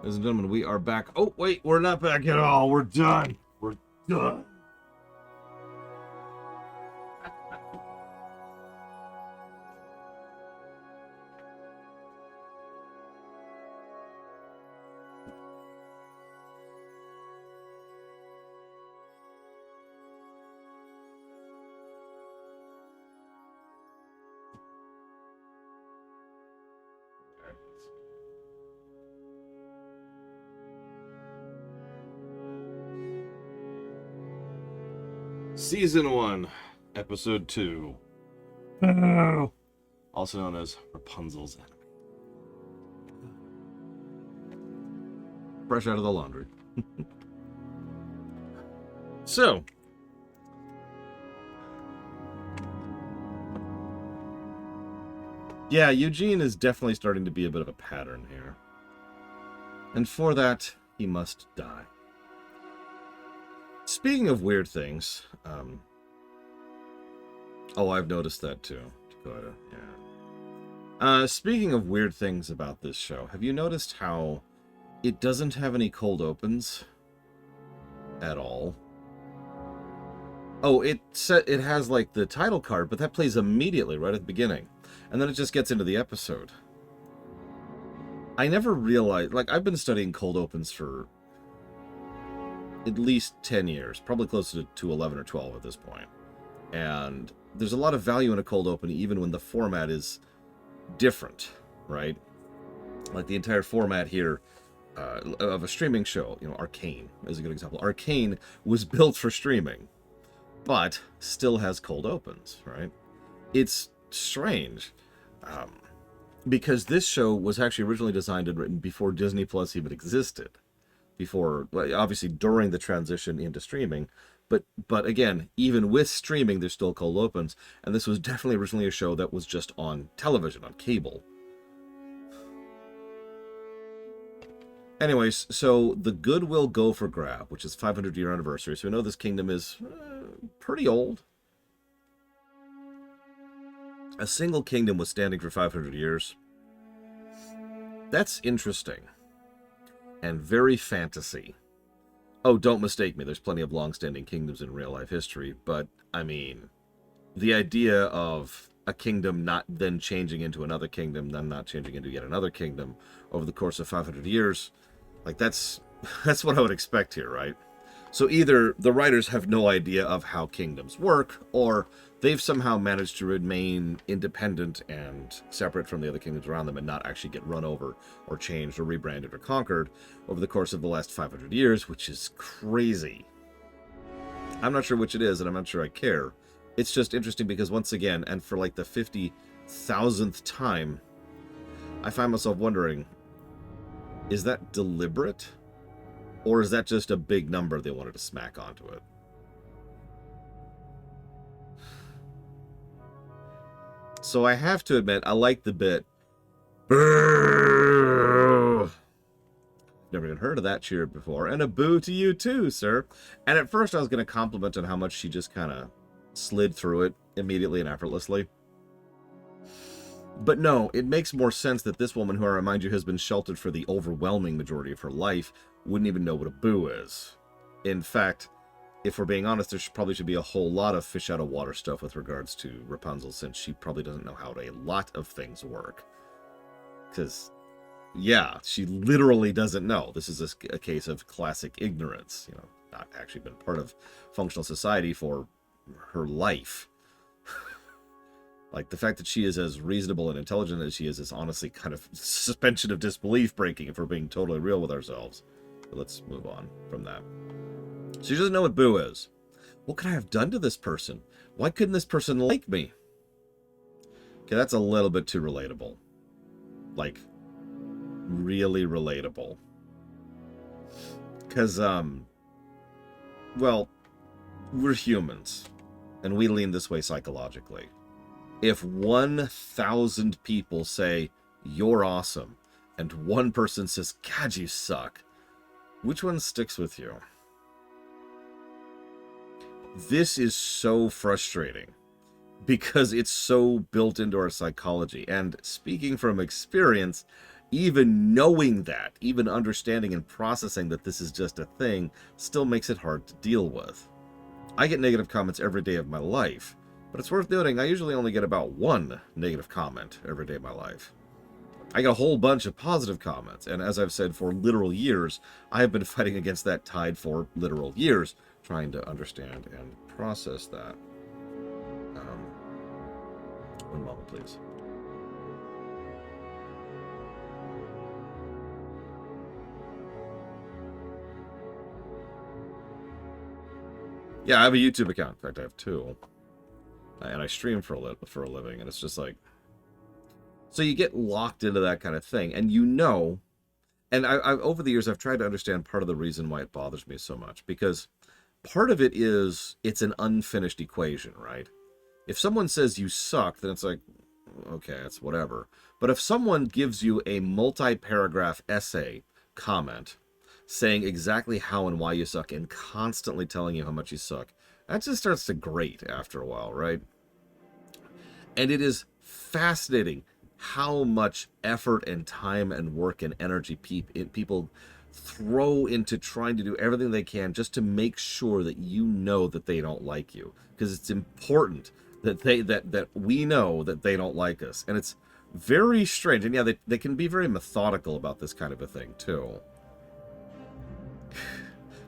Ladies and gentlemen, we are back. Oh, wait, we're not back at all. We're done. We're done. Season 1, Episode 2. Oh. Also known as Rapunzel's Enemy. Fresh out of the laundry. So. Yeah, Eugene is definitely starting to be a bit of a pattern here. And for that, he must die. Speaking of weird things, oh, I've noticed that too, Dakota, yeah. Speaking of weird things about this show, have you noticed how it doesn't have any cold opens at all? Oh, it has like the title card, but that plays immediately right at the beginning, and then it just gets into the episode. I never realized, like, I've been studying cold opens for at least 10 years, probably closer to 11 or 12 at this point. And there's a lot of value in a cold open, even when the format is different, right? Like the entire format here of a streaming show, you know, Arcane is a good example. Arcane was built for streaming, but still has cold opens, right? It's strange, because this show was actually originally designed and written before Disney Plus even existed. Before, obviously during the transition into streaming, but again, even with streaming, there's still cold opens, and this was definitely originally a show that was just on television, on cable. Anyways, so the good will go for grab, which is 500-year anniversary, so we know this kingdom is pretty old. A single kingdom was standing for 500 years. That's interesting. And very fantasy. Oh, don't mistake me, there's plenty of long-standing kingdoms in real-life history, but, I mean, the idea of a kingdom not then changing into another kingdom, then not changing into yet another kingdom over the course of 500 years, like, that's what I would expect here, right? So either the writers have no idea of how kingdoms work, or they've somehow managed to remain independent and separate from the other kingdoms around them and not actually get run over or changed or rebranded or conquered over the course of the last 500 years, which is crazy. I'm not sure which it is, and I'm not sure I care. It's just interesting because, once again, and for like the 50,000th time, I find myself wondering, is that deliberate? Or is that just a big number they wanted to smack onto it? So I have to admit, I like the bit. Never even heard of that cheer before. And a boo to you too, sir. And at first I was going to compliment on how much she just kind of slid through it immediately and effortlessly. But no, it makes more sense that this woman, who I remind you has been sheltered for the overwhelming majority of her life, wouldn't even know what a boo is. In fact, if we're being honest, there probably should be a whole lot of fish out of water stuff with regards to Rapunzel, since she probably doesn't know how a lot of things work. Because, yeah, she literally doesn't know. This is a case of classic ignorance, you know, not actually been part of functional society for her life. Like, the fact that she is as reasonable and intelligent as she is honestly kind of suspension of disbelief breaking, if we're being totally real with ourselves. But let's move on from that. So she doesn't know what boo is. What could I have done to this person? Why couldn't this person like me? Okay, that's a little bit too relatable. Like, really relatable. Because, well, we're humans. And we lean this way psychologically. If 1,000 people say, you're awesome, and one person says, God, you suck, which one sticks with you? This is so frustrating because it's so built into our psychology. And speaking from experience, even knowing that, even understanding and processing that this is just a thing, still makes it hard to deal with. I get negative comments every day of my life, but it's worth noting I usually only get about one negative comment every day of my life. I get a whole bunch of positive comments, and as I've said for literal years, I have been fighting against that tide for literal years, trying to understand and process that. One moment, please. Yeah, I have a YouTube account. In fact, I have two. And I stream for a living, and it's just like... So you get locked into that kind of thing, and you know... And I over the years, I've tried to understand part of the reason why it bothers me so much, because part of it is it's an unfinished equation, right? If someone says you suck, then it's like, okay, it's whatever. But if someone gives you a multi-paragraph essay comment saying exactly how and why you suck and constantly telling you how much you suck, that just starts to grate after a while, right? And it is fascinating how much effort and time and work and energy people throw into trying to do everything they can just to make sure that you know that they don't like you, because it's important that that we know that they don't like us. And it's very strange. And yeah, they can be very methodical about this kind of a thing too.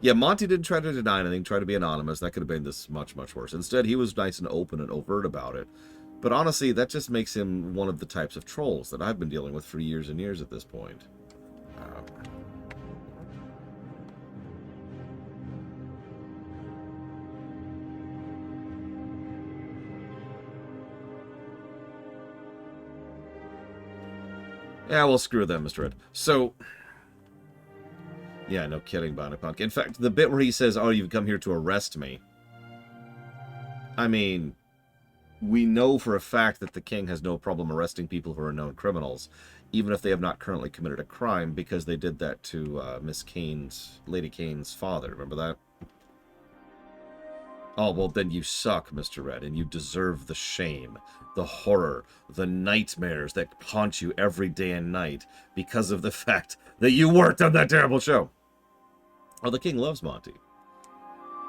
Yeah, Monty didn't try to deny anything, try to be anonymous. That could have been this much, much worse. Instead, he was nice and open and overt about it. But honestly, that just makes him one of the types of trolls that I've been dealing with for years and years at this point. Yeah, well, screw them, Mr. Ed. So... Yeah, no kidding, Bonapunk. In fact, the bit where he says, oh, you've come here to arrest me. I mean, we know for a fact that the king has no problem arresting people who are known criminals, even if they have not currently committed a crime, because they did that to Lady Kane's father. Remember that? Oh, well, then you suck, Mr. Red, and you deserve the shame, the horror, the nightmares that haunt you every day and night because of the fact that you worked on that terrible show. Oh, the king loves Monty.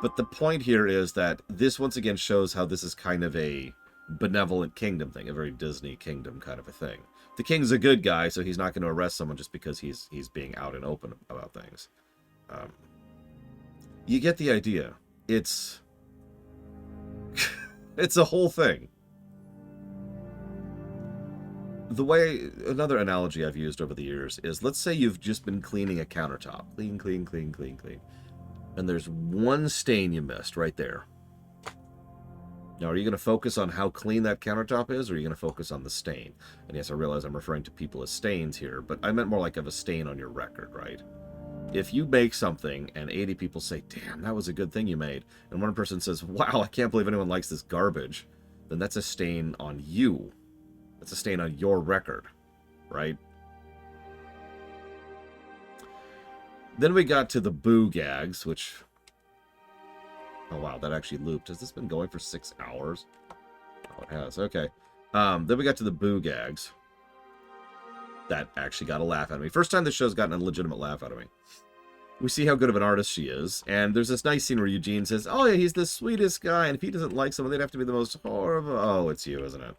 But the point here is that this once again shows how this is kind of a benevolent kingdom thing, a very Disney kingdom kind of a thing. The king's a good guy, so he's not going to arrest someone just because he's being out and open about things. You get the idea. It's a whole thing. The way, another analogy I've used over the years is, let's say you've just been cleaning a countertop. Clean, clean, clean, clean, clean. And there's one stain you missed right there. Now, are you going to focus on how clean that countertop is, or are you going to focus on the stain? And yes, I realize I'm referring to people as stains here, but I meant more like of a stain on your record, right? If you make something and 80 people say, damn, that was a good thing you made, and one person says, wow, I can't believe anyone likes this garbage, then that's a stain on you. That's a stain on your record, right? Then we got to the boo gags, which... Oh, wow, that actually looped. Has this been going for 6 hours? Oh, it has. Okay. Then we got to the boo gags. That actually got a laugh out of me. First time this show's gotten a legitimate laugh out of me. We see how good of an artist she is, and there's this nice scene where Eugene says, oh, yeah, he's the sweetest guy, and if he doesn't like someone, they'd have to be the most horrible... Oh, it's you, isn't it?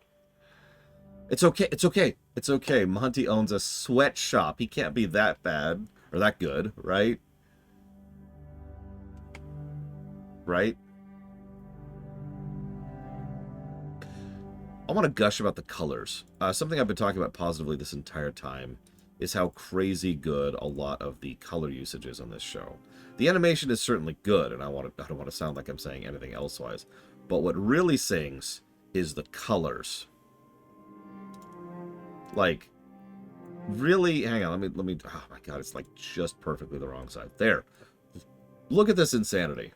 It's okay, it's okay, it's okay. Monty owns a sweatshop. He can't be that bad, or that good, right? Right? I want to gush about the colors. Something I've been talking about positively this entire time is how crazy good a lot of the color usage is on this show. The animation is certainly good, and I don't want to sound like I'm saying anything elsewise, but what really sings is the colors. Like, really, hang on, let me, oh my god, it's like just perfectly the wrong side. There. Look at this insanity.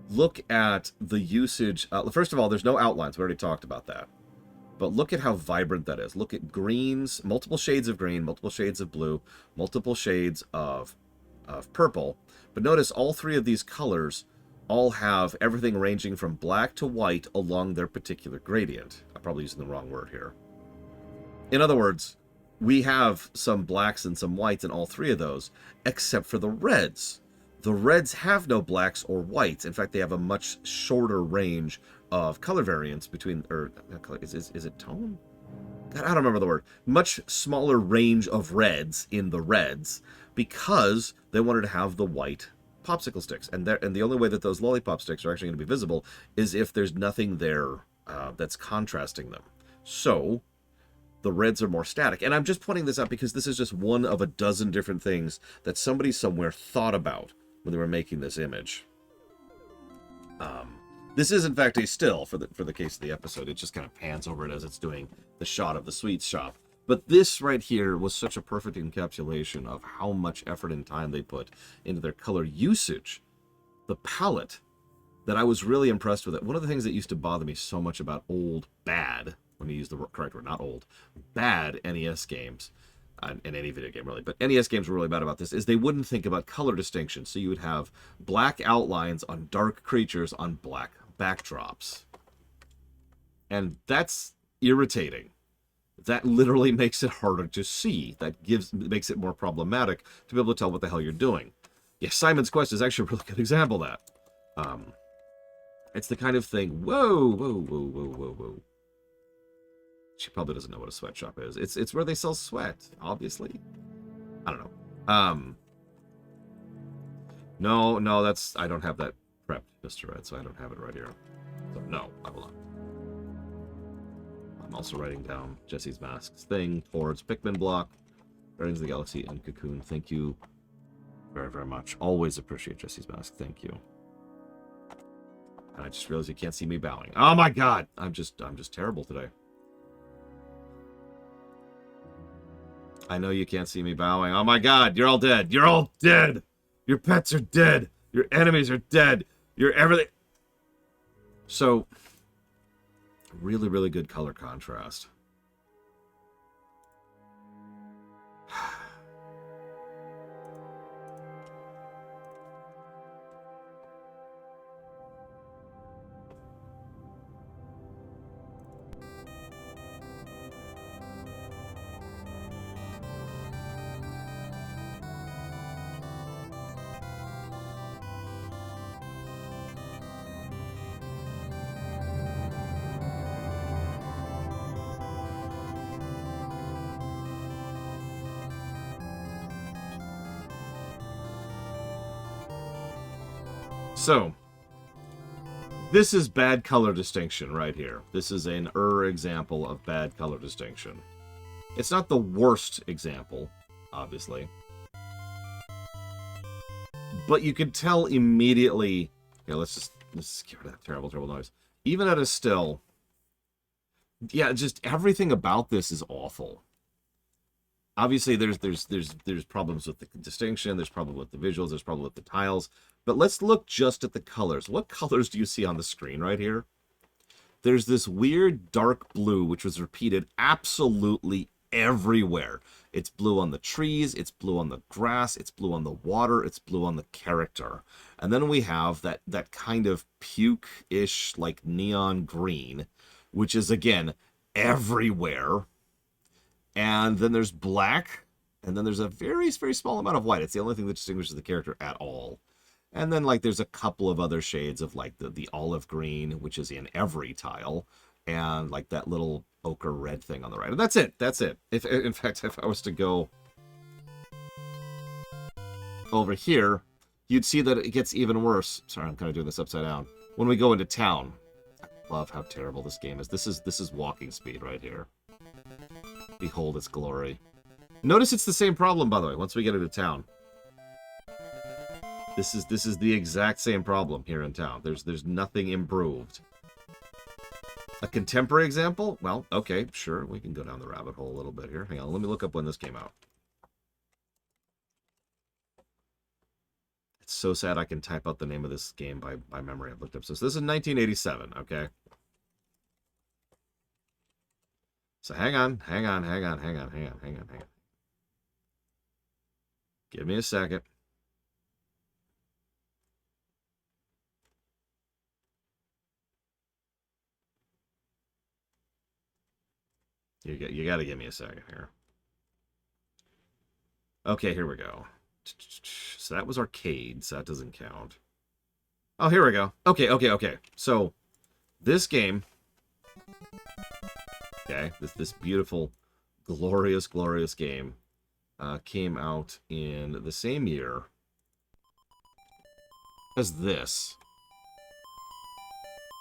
Look at the usage. First of all, there's no outlines. We already talked about that. But look at how vibrant that is. Look at greens, multiple shades of green, multiple shades of blue, multiple shades of purple. But notice all three of these colors all have everything ranging from black to white along their particular gradient. I'm probably using the wrong word here. In other words, we have some blacks and some whites in all three of those, except for the reds. The reds have no blacks or whites. In fact, they have a much shorter range of color variance between, or is it tone? God, I don't remember the word. Much smaller range of reds in the reds because they wanted to have the white popsicle sticks, and the only way that those lollipop sticks are actually going to be visible is if there's nothing there that's contrasting them. So the reds are more static. And I'm just pointing this out because this is just one of a dozen different things that somebody somewhere thought about when they were making this image. This is, in fact, a still for the case of the episode. It just kind of pans over it as it's doing the shot of the sweets shop. But this right here was such a perfect encapsulation of how much effort and time they put into their color usage. The palette, that I was really impressed with it. One of the things that used to bother me so much about bad, when you use the correct word, not old, bad NES games, in any video game really, but NES games were really bad about this, is they wouldn't think about color distinction. So you would have black outlines on dark creatures on black backdrops. And that's irritating. That literally makes it harder to see. That makes it more problematic to be able to tell what the hell you're doing. Yeah, Simon's Quest is actually a really good example of that. It's the kind of thing, whoa. She probably doesn't know what a sweatshop is. It's where they sell sweat, obviously. I don't know. No, that's, I don't have that prepped, Mr. Red, so I don't have it right here. So, no, I will not. I'm also writing down Jesse's Masks thing towards Pikmin block, Guardians of the Galaxy, and Cocoon. Thank you very, very much. Always appreciate Jesse's Mask. Thank you. And I just realized you can't see me bowing. Oh my god! I'm just terrible today. I know you can't see me bowing. Oh my god, you're all dead. You're all dead! Your pets are dead! Your enemies are dead! Your everything... So, really, really good color contrast. So, this is bad color distinction right here. This is an example of bad color distinction. It's not the worst example, obviously. But you can tell immediately... Here, let's just get rid of that terrible, terrible noise. Even at a still... Yeah, just everything about this is awful. Obviously, there's problems with the distinction, there's problems with the visuals, there's problems with the tiles. But let's look just at the colors. What colors do you see on the screen right here? There's this weird dark blue, which was repeated absolutely everywhere. It's blue on the trees, it's blue on the grass, it's blue on the water, it's blue on the character. And then we have that kind of puke-ish, like neon green, which is, again, everywhere. And then there's black, and then there's a very, very small amount of white. It's the only thing that distinguishes the character at all. And then, like, there's a couple of other shades of, like, the olive green, which is in every tile, and, like, that little ochre red thing on the right. And that's it. That's it. In fact, if I was to go over here, you'd see that it gets even worse. Sorry, I'm kind of doing this upside down. When we go into town, I love how terrible this game is. This is walking speed right here. Behold its glory. Notice it's the same problem, by the way, once we get into town. This is the exact same problem here in town. There's nothing improved. A contemporary example? Well, okay, sure. We can go down the rabbit hole a little bit here. Hang on, let me look up when this came out. It's so sad I can type out the name of this game by memory. I've looked up. So this is 1987, okay? So hang on. Give me a second. You got to give me a second here. Okay, here we go. So that was arcades. That doesn't count. Oh, here we go. Okay. So this game, okay, this beautiful, glorious game came out in the same year as this.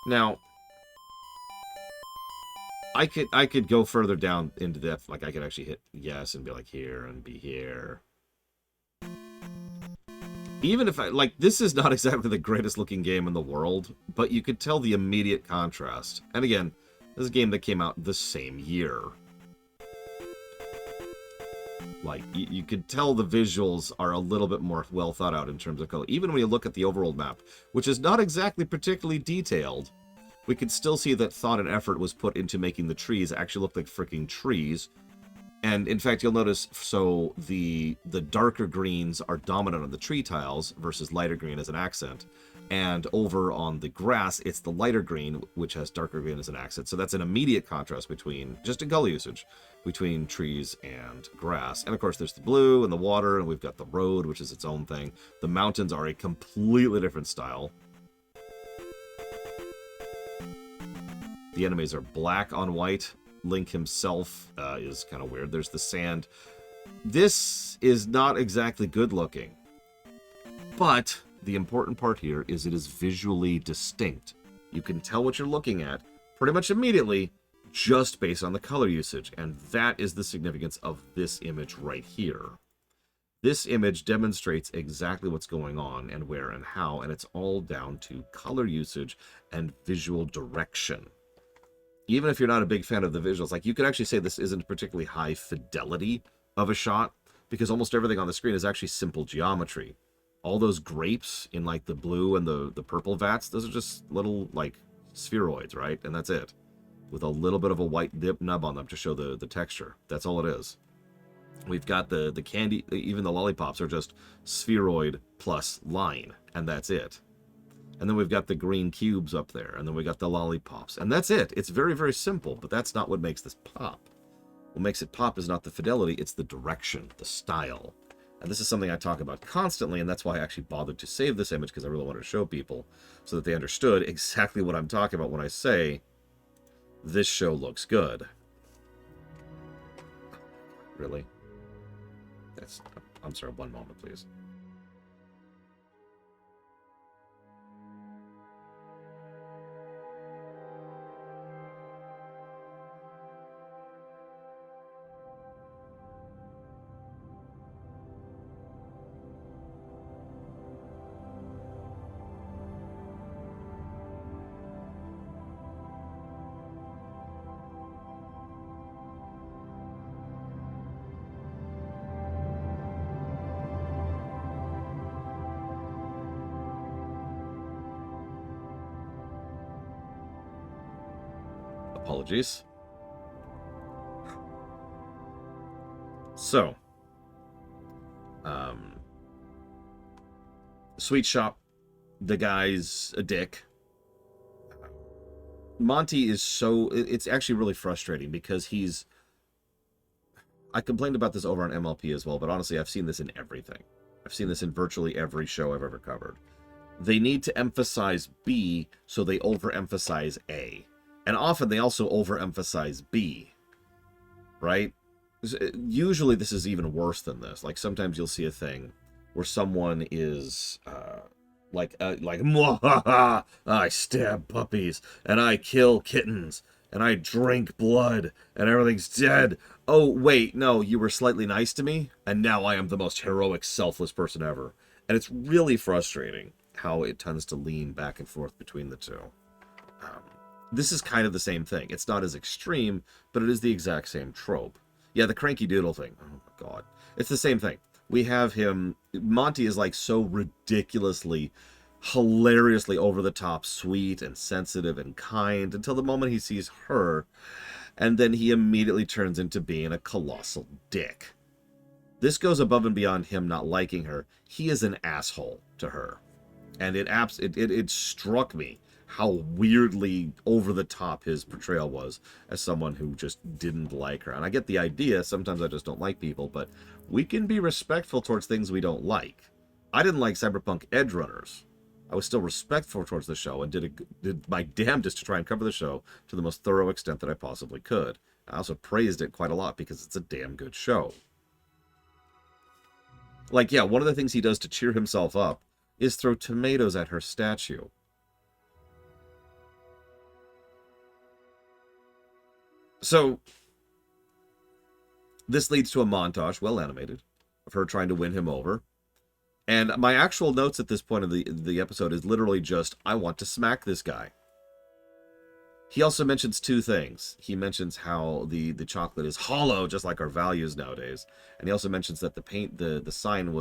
Now, I could go further down into depth. Like, I could actually hit yes and be like here and be here. Even if like, this is not exactly the greatest looking game in the world, but you could tell the immediate contrast. And again, this is a game that came out the same year. Like, you could tell the visuals are a little bit more well thought out in terms of color. Even when you look at the overworld map, which is not exactly particularly detailed, we could still see that thought and effort was put into making the trees actually look like freaking trees. And in fact, you'll notice, so the darker greens are dominant on the tree tiles versus lighter green as an accent. And over on the grass, it's the lighter green, which has darker green as an accent. So that's an immediate contrast between, just in color usage, between trees and grass. And of course, there's the blue and the water, and we've got the road, which is its own thing. The mountains are a completely different style. The enemies are black on white. Link himself is kind of weird. There's the sand. This is not exactly good looking. But the important part here is it is visually distinct. You can tell what you're looking at pretty much immediately just based on the color usage. And that is the significance of this image right here. This image demonstrates exactly what's going on and where and how, and it's all down to color usage and visual direction. Even if you're not a big fan of the visuals, like, you could actually say this isn't particularly high fidelity of a shot, because almost everything on the screen is actually simple geometry. All those grapes in, like, the blue and the purple vats, those are just little, like, spheroids, right? And that's it. With a little bit of a white dip nub on them to show the texture. That's all it is. We've got the candy, even the lollipops are just spheroid plus line, and that's it. And then we've got the green cubes up there, and then we got the lollipops, and that's it. It's very, very simple, but that's not what makes this pop. What makes it pop is not the fidelity, it's the direction, the style. And this is something I talk about constantly, and that's why I actually bothered to save this image, because I really wanted to show people so that they understood exactly what I'm talking about when I say this show looks good. Really? I'm sorry, one moment, please. Apologies. So, Sweet Shop, the guy's a dick. Monty is so... It's actually really frustrating because he's... I complained about this over on MLP as well, but honestly, I've seen this in everything. I've seen this in virtually every show I've ever covered. They need to emphasize B, so they overemphasize A. And often they also overemphasize B, right? Usually this is even worse than this. Like, sometimes you'll see a thing where someone is like Mwahaha, I stab puppies, and I kill kittens, and I drink blood, and everything's dead. Oh, wait, no, you were slightly nice to me, and now I am the most heroic, selfless person ever. And it's really frustrating how it tends to lean back and forth between the two. This is kind of the same thing. It's not as extreme, but it is the exact same trope. Yeah, the cranky doodle thing. Oh, my God. It's the same thing. We have him... Monty is, like, so ridiculously, hilariously over-the-top sweet and sensitive and kind until the moment he sees her, and then he immediately turns into being a colossal dick. This goes above and beyond him not liking her. He is an asshole to her. And it struck me how weirdly over the top his portrayal was as someone who just didn't like her. And I get the idea, sometimes I just don't like people, but we can be respectful towards things we don't like. I didn't like Cyberpunk Edge Runners. I was still respectful towards the show and did my damnedest to try and cover the show to the most thorough extent that I possibly could. I also praised it quite a lot because it's a damn good show. Like, yeah, one of the things he does to cheer himself up is throw tomatoes at her statue. So, this leads to a montage, well animated, of her trying to win him over. And my actual notes at this point of the episode is literally just, I want to smack this guy. He also mentions two things. He mentions how the chocolate is hollow, just like our values nowadays. And he also mentions that the sign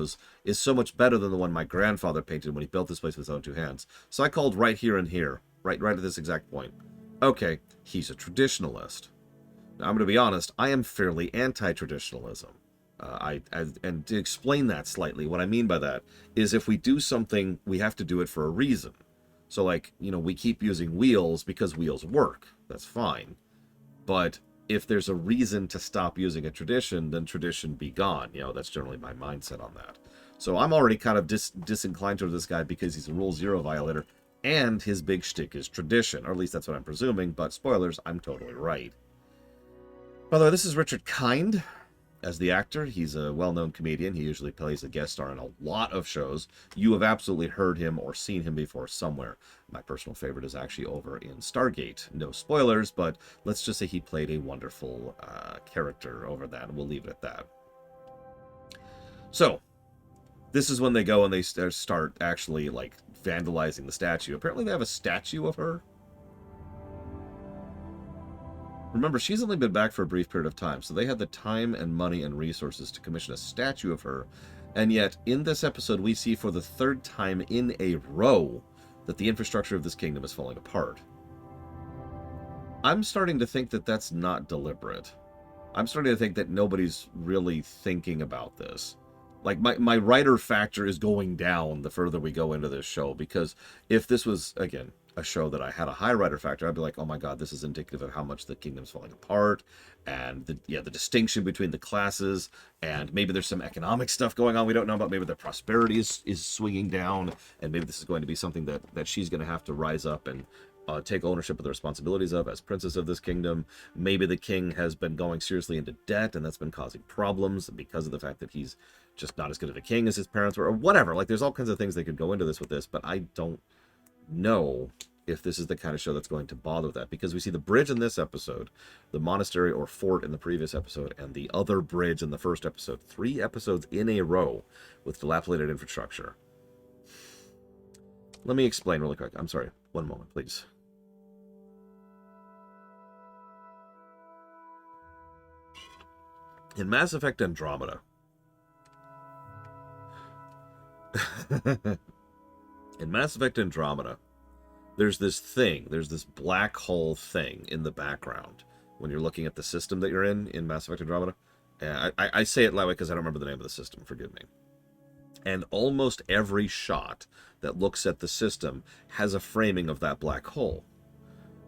is so much better than the one my grandfather painted when he built this place with his own two hands. So I called right here and here, right at this exact point. Okay, he's a traditionalist. Now, I'm going to be honest, I am fairly anti-traditionalism. And to explain that slightly, what I mean by that is if we do something, we have to do it for a reason. So, like, we keep using wheels because wheels work. That's fine. But if there's a reason to stop using a tradition, then tradition be gone. That's generally my mindset on that. So I'm already kind of disinclined toward this guy because he's a Rule Zero violator, and his big shtick is tradition. Or at least that's what I'm presuming, but spoilers, I'm totally right. By the way, this is Richard Kind as the actor. He's a well-known comedian. He usually plays a guest star in a lot of shows. You have absolutely heard him or seen him before somewhere. My personal favorite is actually over in Stargate. No spoilers, but let's just say he played a wonderful character over that, and we'll leave it at that. So, this is when they go and they start actually, like, vandalizing the statue. Apparently they have a statue of her. Remember, she's only been back for a brief period of time, so they had the time and money and resources to commission a statue of her, and yet, in this episode, we see for the third time in a row that the infrastructure of this kingdom is falling apart. I'm starting to think that that's not deliberate. I'm starting to think that nobody's really thinking about this. Like, my writer factor is going down the further we go into this show, because if this was, again, a show that I had a high writer factor, I'd be like, oh my god, this is indicative of how much the kingdom's falling apart, and the distinction between the classes, and maybe there's some economic stuff going on we don't know about. Maybe their prosperity is swinging down, and maybe this is going to be something that she's going to have to rise up and take ownership of the responsibilities of as princess of this kingdom. Maybe the king has been going seriously into debt, and that's been causing problems because of the fact that he's just not as good of a king as his parents were, or whatever. Like, there's all kinds of things they could go into this with this, but I don't know if this is the kind of show that's going to bother that, because we see the bridge in this episode, the monastery or fort in the previous episode, and the other bridge in the first episode. 3 episodes in a row with dilapidated infrastructure. Let me explain really quick. I'm sorry. One moment, please. In Mass Effect Andromeda, there's this black hole thing in the background when you're looking at the system that you're in Mass Effect Andromeda. And I say it that way because I don't remember the name of the system, forgive me. And almost every shot that looks at the system has a framing of that black hole.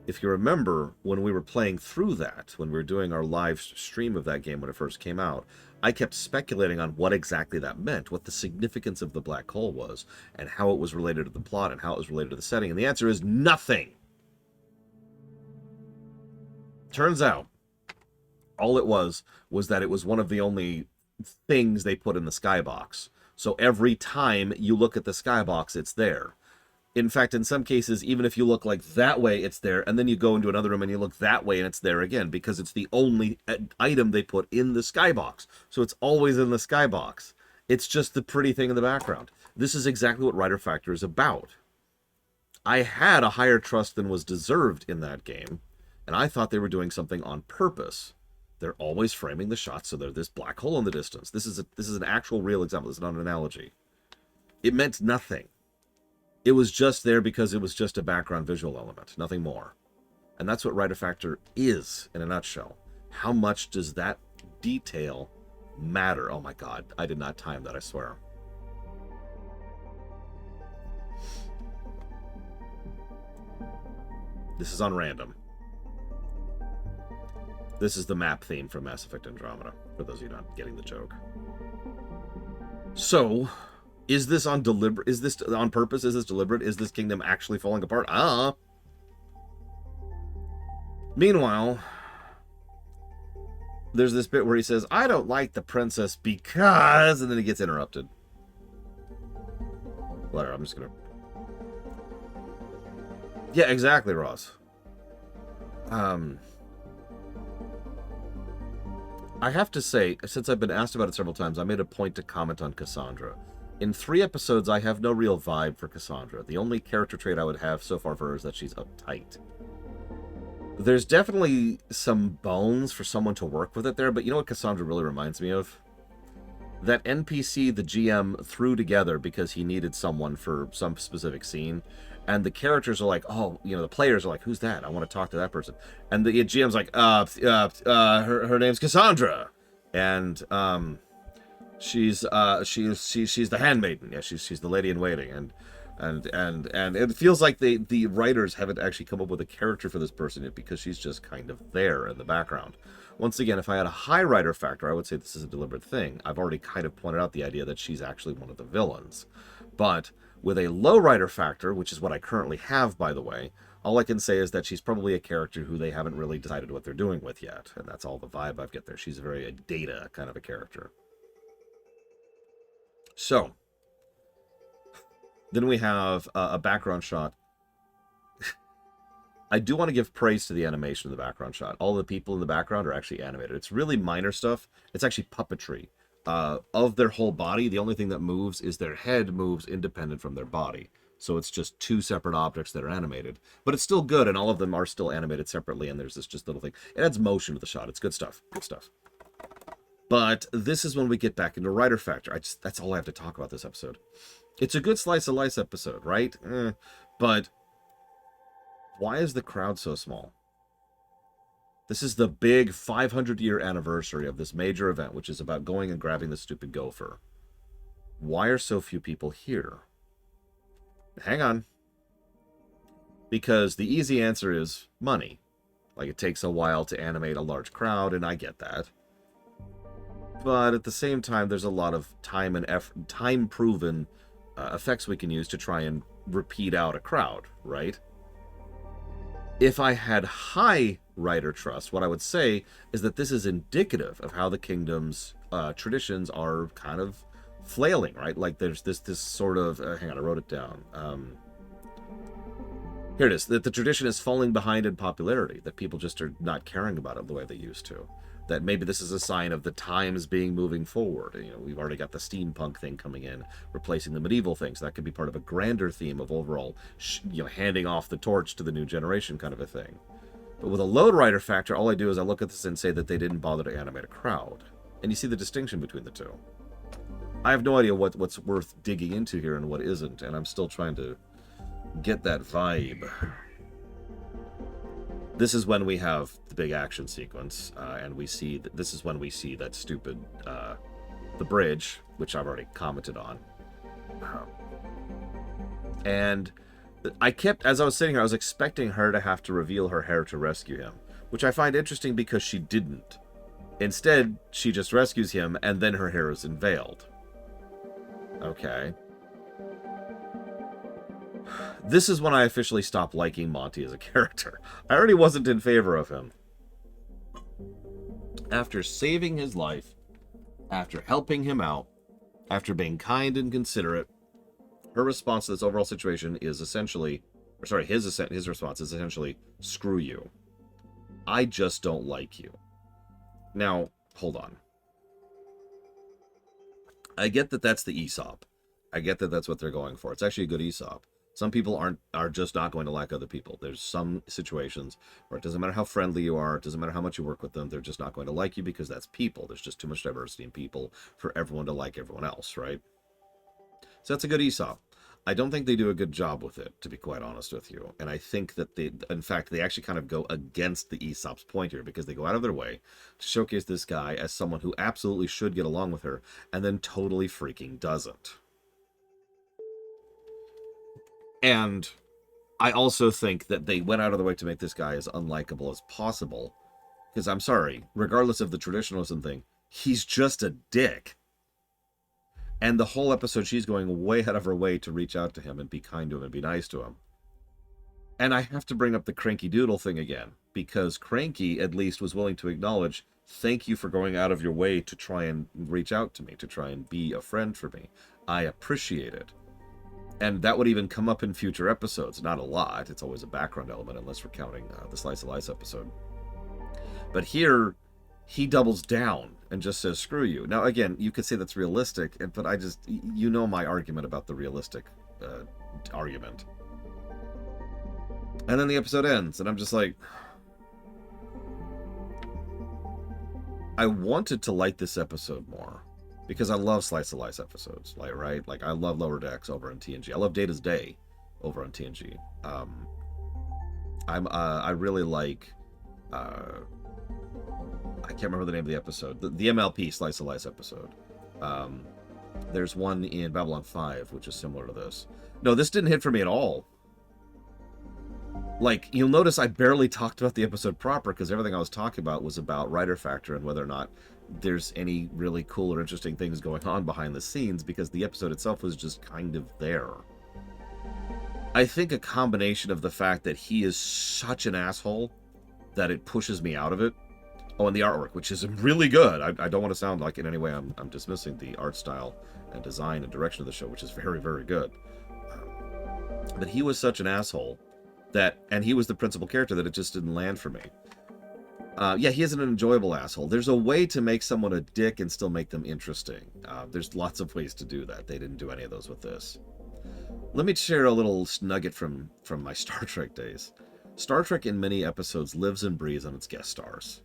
If you remember, when we were playing through that, when we were doing our live stream of that game when it first came out, I kept speculating on what exactly that meant, what the significance of the black hole was, and how it was related to the plot, and how it was related to the setting. And the answer is nothing. Turns out, all it was that it was one of the only things they put in the skybox. So every time you look at the skybox, it's there. In fact, in some cases, even if you look like that way, it's there, and then you go into another room and you look that way and it's there again, because it's the only item they put in the skybox. So it's always in the skybox. It's just the pretty thing in the background. This is exactly what Writer Factor is about. I had a higher trust than was deserved in that game, and I thought they were doing something on purpose. They're always framing the shots so there's this black hole in the distance. This is an actual real example. It's not an analogy. It meant nothing. It was just there because it was just a background visual element, nothing more. And that's what Writer Factor is in a nutshell. How much does that detail matter? Oh my god, I did not time that, I swear. This is on random. This is the map theme from Mass Effect Andromeda, for those of you not getting the joke. So, is this on purpose? Is this deliberate? Is this kingdom actually falling apart? Meanwhile, there's this bit where he says, I don't like the princess because... And then he gets interrupted. Whatever, I'm just gonna... Yeah, exactly, Ross. I have to say, since I've been asked about it several times, I made a point to comment on Cassandra. In 3 episodes, I have no real vibe for Cassandra. The only character trait I would have so far for her is that she's uptight. There's definitely some bones for someone to work with it there, but you know what Cassandra really reminds me of? That NPC the GM threw together because he needed someone for some specific scene, and the characters are like, oh, you know, the players are like, who's that? I want to talk to that person. And the GM's like, her name's Cassandra, and she's the handmaiden. Yeah, she's the lady in waiting, and it feels like the writers haven't actually come up with a character for this person yet because she's just kind of there in the background. Once again, if I had a high writer factor, I would say this is a deliberate thing. I've already kind of pointed out the idea that she's actually one of the villains. But with a low writer factor, which is what I currently have, by the way, all I can say is that she's probably a character who they haven't really decided what they're doing with yet. And that's all the vibe I've got there. She's a very Data kind of a character. So, then we have a background shot. I do want to give praise to the animation of the background shot. All the people in the background are actually animated. It's really minor stuff. It's actually puppetry. Of their whole body, the only thing that moves is their head moves independent from their body. So it's just 2 separate objects that are animated. But it's still good, and all of them are still animated separately, and there's this just little thing. It adds motion to the shot. It's good stuff. Good stuff. But this is when we get back into writer factor. That's all I have to talk about this episode. It's a good slice of life episode, right? But why is the crowd so small? This is the big 500-year anniversary of this major event, which is about going and grabbing the stupid gopher. Why are so few people here? Hang on. Because the easy answer is money. Like, it takes a while to animate a large crowd, and I get that. But at the same time, there's a lot of time and effort, time-proven effects we can use to try and repeat out a crowd, right? If I had high writer trust, what I would say is that this is indicative of how the kingdom's traditions are kind of flailing, right? Like there's this sort of... hang on, I wrote it down. Here it is. That the tradition is falling behind in popularity, that people just are not caring about it the way they used to. That maybe this is a sign of the times being moving forward. You know, we've already got the steampunk thing coming in, replacing the medieval things. That could be part of a grander theme of overall, handing off the torch to the new generation kind of a thing. But with a low writer factor, all I do is I look at this and say that they didn't bother to animate a crowd. And you see the distinction between the two. I have no idea what's worth digging into here and what isn't, and I'm still trying to get that vibe. This is when we have the big action sequence, and we see this is when we see that stupid the bridge, which I've already commented on. And I kept, as I was sitting here, I was expecting her to have to reveal her hair to rescue him, which I find interesting because she didn't. Instead, she just rescues him, and then her hair is unveiled. Okay. This is when I officially stopped liking Monty as a character. I already wasn't in favor of him. After saving his life, after helping him out, after being kind and considerate, her response to this overall situation is essentially... Or sorry, his response is essentially, screw you. I just don't like you. Now, hold on. I get that that's the Aesop. I get that that's what they're going for. It's actually a good Aesop. Some people are just not going to like other people. There's some situations where it doesn't matter how friendly you are, it doesn't matter how much you work with them, they're just not going to like you because that's people. There's just too much diversity in people for everyone to like everyone else, right? So that's a good Aesop. I don't think they do a good job with it, to be quite honest with you. And I think that in fact, they actually kind of go against the Aesop's point here because they go out of their way to showcase this guy as someone who absolutely should get along with her and then totally freaking doesn't. And I also think that they went out of the way to make this guy as unlikable as possible. Because I'm sorry, regardless of the traditionalism thing, he's just a dick. And the whole episode, she's going way out of her way to reach out to him and be kind to him and be nice to him. And I have to bring up the Cranky Doodle thing again, because Cranky at least was willing to acknowledge, thank you for going out of your way to try and reach out to me, to try and be a friend for me. I appreciate it. And that would even come up in future episodes. Not a lot. It's always a background element, unless we're counting the Slice of Life episode. But here, he doubles down and just says, screw you. Now, again, you could say that's realistic, but I just, you know my argument about the realistic argument. And then the episode ends, and I'm just like, I wanted to like this episode more, because I love Slice of Life episodes, like, right? Like, I love Lower Decks over on TNG. I love Data's Day over on TNG. I really like, I can't remember the name of the episode, the MLP Slice of Life episode. There's one in Babylon 5, which is similar to this. No, this didn't hit for me at all. Like, you'll notice I barely talked about the episode proper, because everything I was talking about was about writer factor and whether or not there's any really cool or interesting things going on behind the scenes, because the episode itself was just kind of there. I think a combination of the fact that he is such an asshole that it pushes me out of it. Oh, and the artwork, which is really good. I don't want to sound like in any way I'm dismissing the art style and design and direction of the show, which is very, very good. But he was such an asshole that, and he was the principal character, that it just didn't land for me. Yeah, he is an enjoyable asshole. There's a way to make someone a dick and still make them interesting. There's lots of ways to do that. They didn't do any of those with this. Let me share a little nugget from my Star Trek days. Star Trek in many episodes lives and breathes on its guest stars.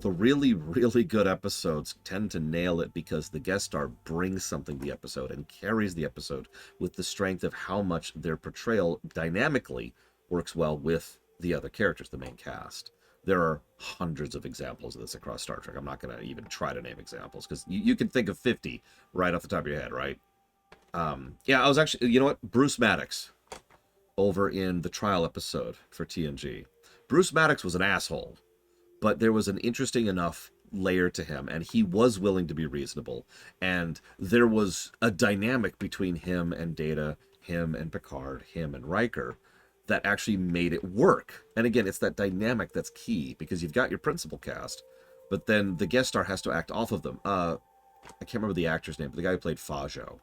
The really, really good episodes tend to nail it because the guest star brings something to the episode and carries the episode with the strength of how much their portrayal dynamically works well with the other characters, the main cast. There are hundreds of examples of this across Star Trek. I'm not going to even try to name examples, because you can think of 50 right off the top of your head, right? Yeah, I was actually, you know what? Bruce Maddox, over in the trial episode for TNG. Bruce Maddox was an asshole, but there was an interesting enough layer to him, and he was willing to be reasonable. And there was a dynamic between him and Data, him and Picard, him and Riker, that actually made it work. And again, it's that dynamic that's key, because you've got your principal cast, but then the guest star has to act off of them. I can't remember the actor's name, but the guy who played Fajo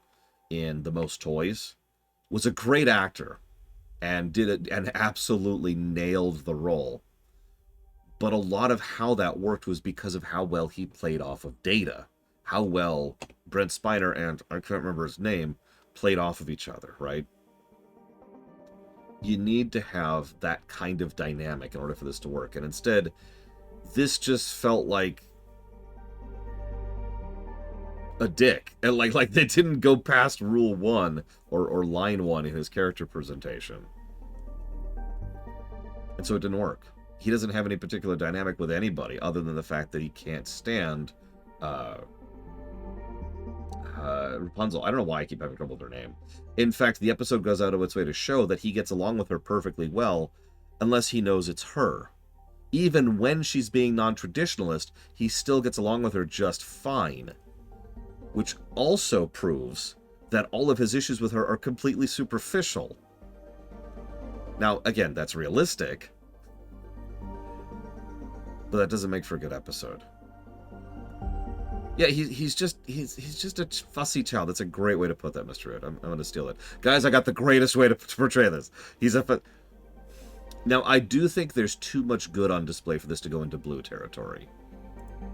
in The Most Toys was a great actor and did it and absolutely nailed the role. But a lot of how that worked was because of how well he played off of Data, how well Brent Spiner and, I can't remember his name, played off of each other, right? You need to have that kind of dynamic in order for this to work. And instead, this just felt like a dick. And like they didn't go past rule 1 or line 1 in his character presentation. And so it didn't work. He doesn't have any particular dynamic with anybody other than the fact that he can't stand Rapunzel. I don't know why I keep having trouble with her name. In fact, the episode goes out of its way to show that he gets along with her perfectly well, unless he knows it's her. Even when she's being non-traditionalist, he still gets along with her just fine. Which also proves that all of his issues with her are completely superficial. Now, again, that's realistic, but that doesn't make for a good episode. Yeah, he's just a fussy child. That's a great way to put that, Mr. Ed. I'm going to steal it. Guys, I got the greatest way to portray this. Now, I do think there's too much good on display for this to go into blue territory.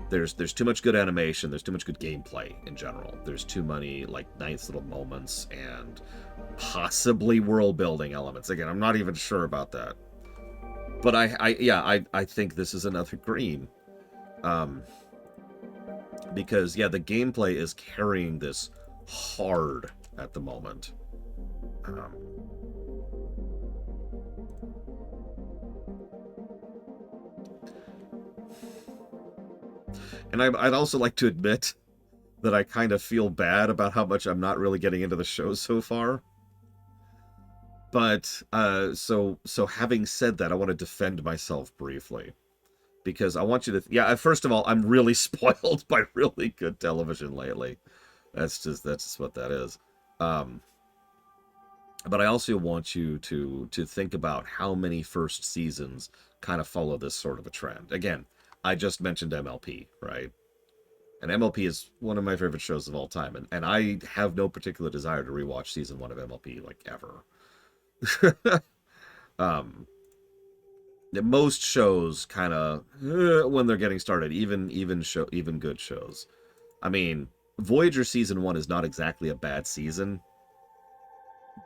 There's too much good animation. There's too much good gameplay in general. There's too many, like, nice little moments and possibly world-building elements. Again, I'm not even sure about that. But I think this is another green. Because, yeah, the gameplay is carrying this hard at the moment. And I'd also like to admit that I kind of feel bad about how much I'm not really getting into the show so far. But so having said that, I want to defend myself briefly because I want you to yeah, first of all, I'm really spoiled by really good television lately. That's just what that is. Um but I also want you to think about how many first seasons kind of follow this sort of a trend. Again, I just mentioned MLP, right? And MLP is one of my favorite shows of all time, and I have no particular desire to rewatch season one of MLP like ever. um, Most shows kind of when they're getting started, even good shows. I mean, Voyager season one is not exactly a bad season,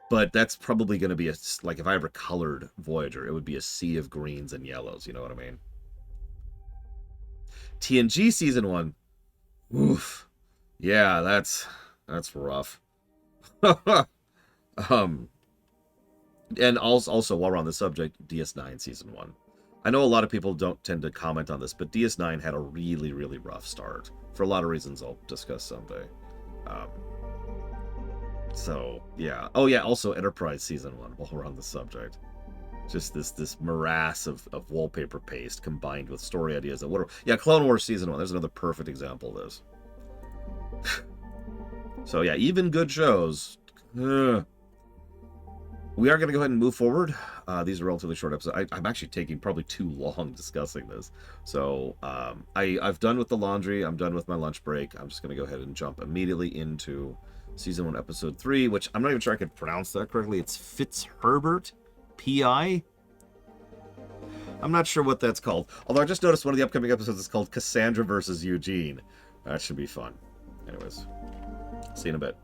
but that's probably going to be like if I ever colored Voyager, it would be a sea of greens and yellows. You know what I mean? TNG season one, oof, yeah, that's rough. um, and also while we're on the subject, DS9 season one. I know a lot of people don't tend to comment on this, but DS9 had a really, really rough start for a lot of reasons I'll discuss someday. Um, so yeah. Oh yeah. Also, Enterprise season one. While we're on the subject, just this morass of wallpaper paste combined with story ideas that what? Yeah, Clone Wars season one. There's another perfect example of this. So yeah, even good shows. We are going to go ahead and move forward. These are relatively short episodes. I'm actually taking probably too long discussing this. So I've done with the laundry. I'm done with my lunch break. I'm just going to go ahead and jump immediately into season 1, episode 3, which I'm not even sure I could pronounce that correctly. It's Fitzherbert P.I. I'm not sure what that's called. Although I just noticed one of the upcoming episodes is called Cassandra versus Eugene. That should be fun. Anyways, see you in a bit.